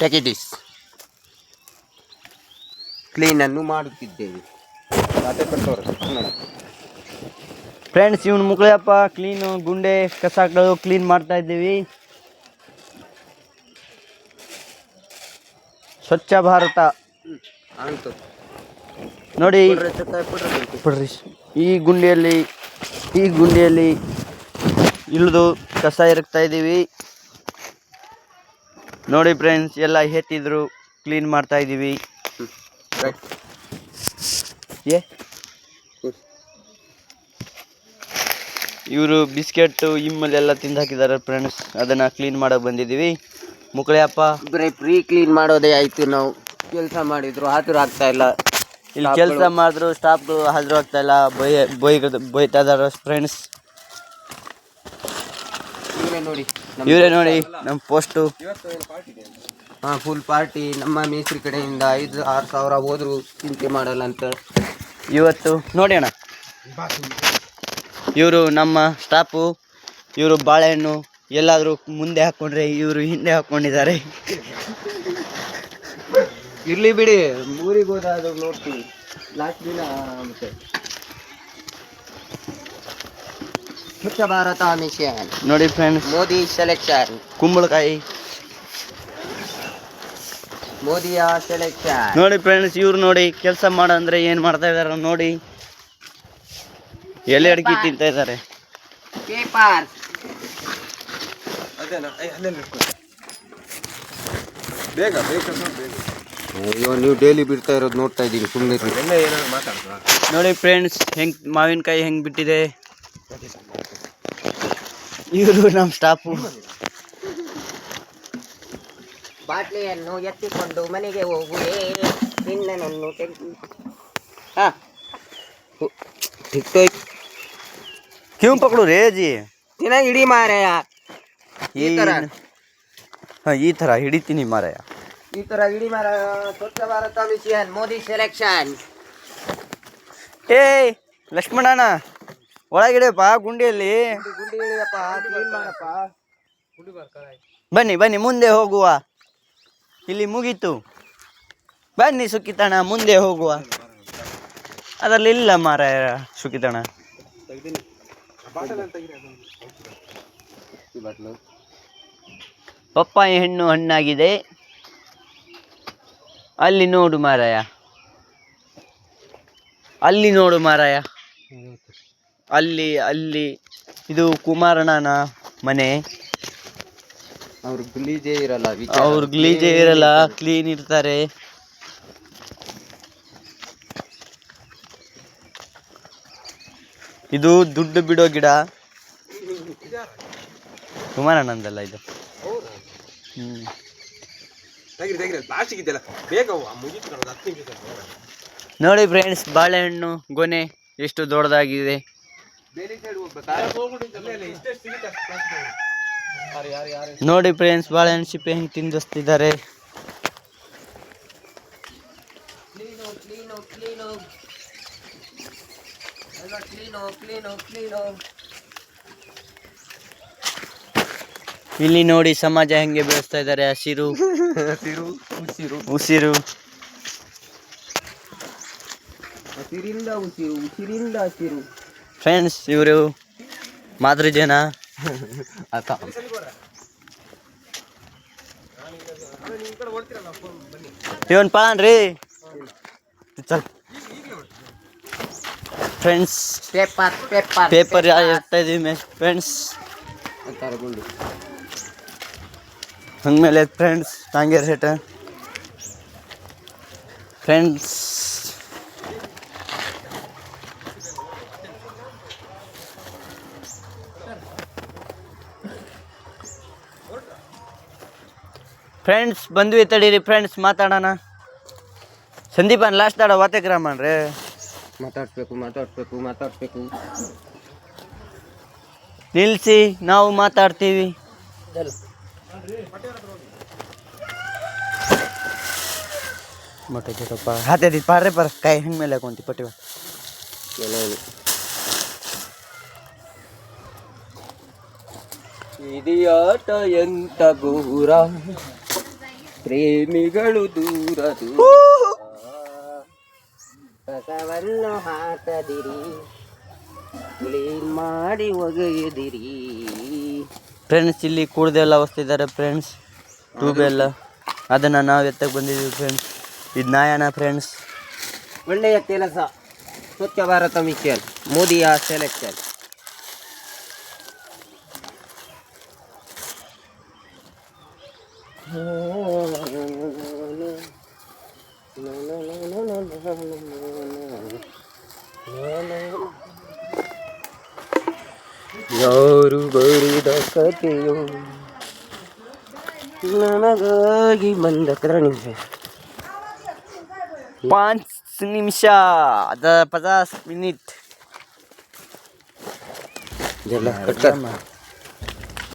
Take it is ಕ್ಲೀನನ್ನು ಮಾಡುತ್ತಿದ್ದೇವೆ. Friends ಇವನು ಮುಕ್ಳಿಯಪ್ಪ clean ಗುಂಡೆ ಕಸಗಳು clean ಮಾಡ್ತಾ ಇದ್ದೀವಿ. ಸ್ವಚ್ಛ ಭಾರತ ನೋಡಿ. ಈ ಗುಂಡಿಯಲ್ಲಿ ಇಳಿದು ಕಸ ಇರಕ್ತಾ ಇದ್ದೀವಿ ನೋಡಿ ಫ್ರೆಂಡ್ಸ್. ಎಲ್ಲ ಎತ್ತಿದ್ರು ಕ್ಲೀನ್ ಮಾಡ್ತಾ ಇದ್ದೀವಿ. ಇವರು ಬಿಸ್ಕೆಟ್ ಇಮ್ಮಲೆಲ್ಲ ತಿಂದು ಹಾಕಿದ್ದಾರೆ ಫ್ರೆಂಡ್ಸ್. ಅದನ್ನ ಕ್ಲೀನ್ ಮಾಡಕ್ ಬಂದಿದ್ದೀವಿ. ಮುಕ್ಳಿಯಪ್ಪ ಬರೀ ಫ್ರೀ ಕ್ಲೀನ್ ಮಾಡೋದೇ ಆಯ್ತು. ನಾವು ಕೆಲಸ ಮಾಡಿದ್ರು ಹಾಜರು ಆಗ್ತಾ ಇಲ್ಲ. ಇಲ್ಲಿ ಕೆಲಸ ಮಾಡಿದ್ರು ಸ್ಟಾಫ್ಗಳು ಹಾಜರು ಆಗ್ತಾ ಇಲ್ಲ. ಬೈತಾ ಇದಾರೆ ಫ್ರೆಂಡ್ಸ್. ಇವರೇ ನೋಡಿ ನಮ್ಮ ಪೋಸ್ಟು. Full party. ನಮ್ಮ ಮೇಸ್ತ್ರಿ ಕಡೆಯಿಂದ 5-6 ಸಾವಿರ ಹೋದ್ರು ಚಿಂತೆ ಮಾಡಲ್ಲ ಅಂತ. ಇವತ್ತು ನೋಡಿ ಅಣ್ಣ, ಇವರು ನಮ್ಮ ಸ್ಟಾಫು. ಇವರು ಬಾಳೆಹಣ್ಣು ಎಲ್ಲಾದರೂ ಮುಂದೆ ಹಾಕ್ಕೊಂಡ್ರೆ ಇವರು ಹಿಂದೆ ಹಾಕ್ಕೊಂಡಿದ್ದಾರೆ. ಇರ್ಲಿ ಬಿಡಿ, ಊರಿಗೆ ಹೋದಾದ್ರು ನೋಡ್ತೀವಿ ಲಾಸ್ಟ್ ದಿನ. ಮತ್ತೆ ಸ್ವಚ್ಛ ಭಾರತ ಮಿಷನ್ ನೋಡಿ ಫ್ರೆಂಡ್ಸ್. ಮೋದಿ ಸೆಲೆಕ್ಷನ್. ಕುಂಬಳಕಾಯಿ ಮೋದಿಯ ಸೆಲೆಕ್ಷನ್ ನೋಡಿ ಫ್ರೆಂಡ್ಸ್. ಇವ್ರು ನೋಡಿ ಕೆಲಸ ಮಾಡಂದ್ರೆ ಏನ್ ಮಾಡ್ತಾ ಇದಾರೆ ನೋಡಿ. ಎಲೆ ಅಡಿಕೆ ತಿಂತಾ ಇದ್ದಾರೆ. ಪೇಪರ್ ಅಯ್ಯೋ, ನೀವು ಡೈಲಿ ಬಿಡ್ತಾ ಇರೋದು ನೋಡ್ತಾ ಇದ್ದೀನಿ ಸುಮ್ಮನೆ. ನೋಡಿ ಫ್ರೆಂಡ್ಸ್ ಹೆಂಗ್ ಮಾವಿನಕಾಯಿ ಹೆಂಗ್ ಬಿಟ್ಟಿದೆ. ಇವರು ನಮ್ಮ ಸ್ಟಾಫು. ಬಾಟ್ಲಿಯನ್ನು ಎತ್ತಿಕೊಂಡು ಮನೆಗೆ ಹೋಗುವೆ ನಿನ್ನನ್ನು ಕ್ಯೂ ಪಕಡು ರೇ ಜಿ ಚೆನ್ನಾಗಿ ಹಿಡಿ ಮಾರಾಯ. ಈ ತರ ಹಿಡಿತೀನಿ ಮಾರಾಯ. ಈ ತರ ಹಿಡಿ ಮಾರಾಯ. Swachh Bharat mission Modi selection. ಏ ಲಕ್ಷ್ಮಣನ ಒಳಗಿಡಪ್ಪ ಗುಂಡಿಯಲ್ಲಿ. ಗುಂಡಿ ಹಿಡಿಯಪ್ಪ, ಕ್ಲೀನ್ ಮಾಡಪ್ಪ. ಬನ್ನಿ ಮುಂದೆ ಹೋಗುವ. ಇಲ್ಲಿ ಮುಗೀತು. ಬನ್ನಿ ಸುಖಿತಣ ಮುಂದೆ ಹೋಗುವ. ಅದರಲ್ಲಿ ಇಲ್ಲ ಮಾರಾಯ ಸುಖಿತಣ. ಪಪ್ಪಾಯಿ ಹಣ್ಣು ಹಣ್ಣಾಗಿದೆ. ಅಲ್ಲಿ ನೋಡು ಮಾರಾಯ, ಅಲ್ಲಿ ನೋಡು ಮಾರಾಯ. ಅಲ್ಲಿ ಇದು ಕುಮಾರಣ್ಣನ ಮನೆ. ಅವ್ರ ಗಲೀಜೇ ಇರಲ್ಲ, ಕ್ಲೀನ್ ಇರ್ತಾರೆ. ಇದು ದುಡ್ಡು ಬಿಡೋ ಗಿಡ. ಕುಮಾರಣ್ಣಂದಲ್ಲ ಇದು. ನೋಡಿ ಫ್ರೆಂಡ್ಸ್, ಬಾಳೆಹಣ್ಣು ಗೊನೆ ಎಷ್ಟು ದೊಡ್ಡದಾಗಿದೆ. ನೋಡಿ ಫ್ರೆಂಡ್ಸ್, ಬಾಳೆಹಣ್ಣು ಸಿಪ್ಪೆ ಹೆಂಗೆ ತಿಂದಿಸ್ತಿದ್ದಾರೆ. ಇಲ್ಲಿ ನೋಡಿ ಸಮಾಜ ಹೆಂಗೆ ಬೆಳೆಸ್ತಾ ಇದ್ದಾರೆ. ಹಸಿರು ಉಸಿರು. ಫ್ರೆಂಡ್ಸ್, ಇವರು ಮಾದರಿ ಜನ. ಇವನ್ ಪಾನ್ರಿ ಚಲ್ ಫ್ರೆಂಡ್ಸ್. ಪೇಪರ್ ಇರ್ತಾ ಇದೀವಿ ಫ್ರೆಂಡ್ಸ್. ಹಂಗಮೇಲೆ ಫ್ರೆಂಡ್ಸ್ ಹಂಗೆ ರೇಟ್ ಫ್ರೆಂಡ್ಸ್. ಫ್ರೆಂಡ್ಸ್ ಬಂದ್ವಿ, ತಡೀರಿ ಫ್ರೆಂಡ್ಸ್ ಮಾತಾಡೋಣ. ಸಂದೀಪನ್ ಲಾಸ್ಟ್ ಆಡೋ ವಾತೆಗ್ರಾಮನ್ರಿ. ಮಾತಾಡ್ಬೇಕು ನಿಲ್ಸಿ, ನಾವು ಮಾತಾಡ್ತೀವಿ. मोठे छोटे हाते पारे पर काय हंग मेला कोणती पटी इडियट ಎಂತ ಘೋರ ಪ್ರೇಮಿಗಳು ದೂರ ದೂರ ಕಸವನ್ನು ಹಾಕದಿರಿ, ಕ್ಲೀನ್ ಮಾಡಿ ಒಗೆಯುದಿರಿ. ಫ್ರೆಂಡ್ಸ್ ಇಲ್ಲಿ ಕೂಡ್ದೆಲ್ಲ ಹೊಸ್ತಿದ್ದಾರೆ ಫ್ರೆಂಡ್ಸ್, ಟ್ಯೂಬ್ ಎಲ್ಲ ಅದನ್ನು ನಾವು ಎತ್ತಕ್ಕೆ ಬಂದಿದ್ದೀವಿ ಫ್ರೆಂಡ್ಸ್. ಇದು ನಾಯನ ಫ್ರೆಂಡ್ಸ್. ಒಳ್ಳೆಯ ಕೆಲಸ. Swachh Bharat mission ಮೋದಿಯ selection. ಯಾರು ಬರಿದ ಕಥೆಯೋ ನನಗಾಗಿ ಬಂದ ನಿಮಿಷ 5 ನಿಮಿಷ ಅದ 50 ಮಿನಿಟ್ ಎಲ್ಲ ಕಟ್ಟ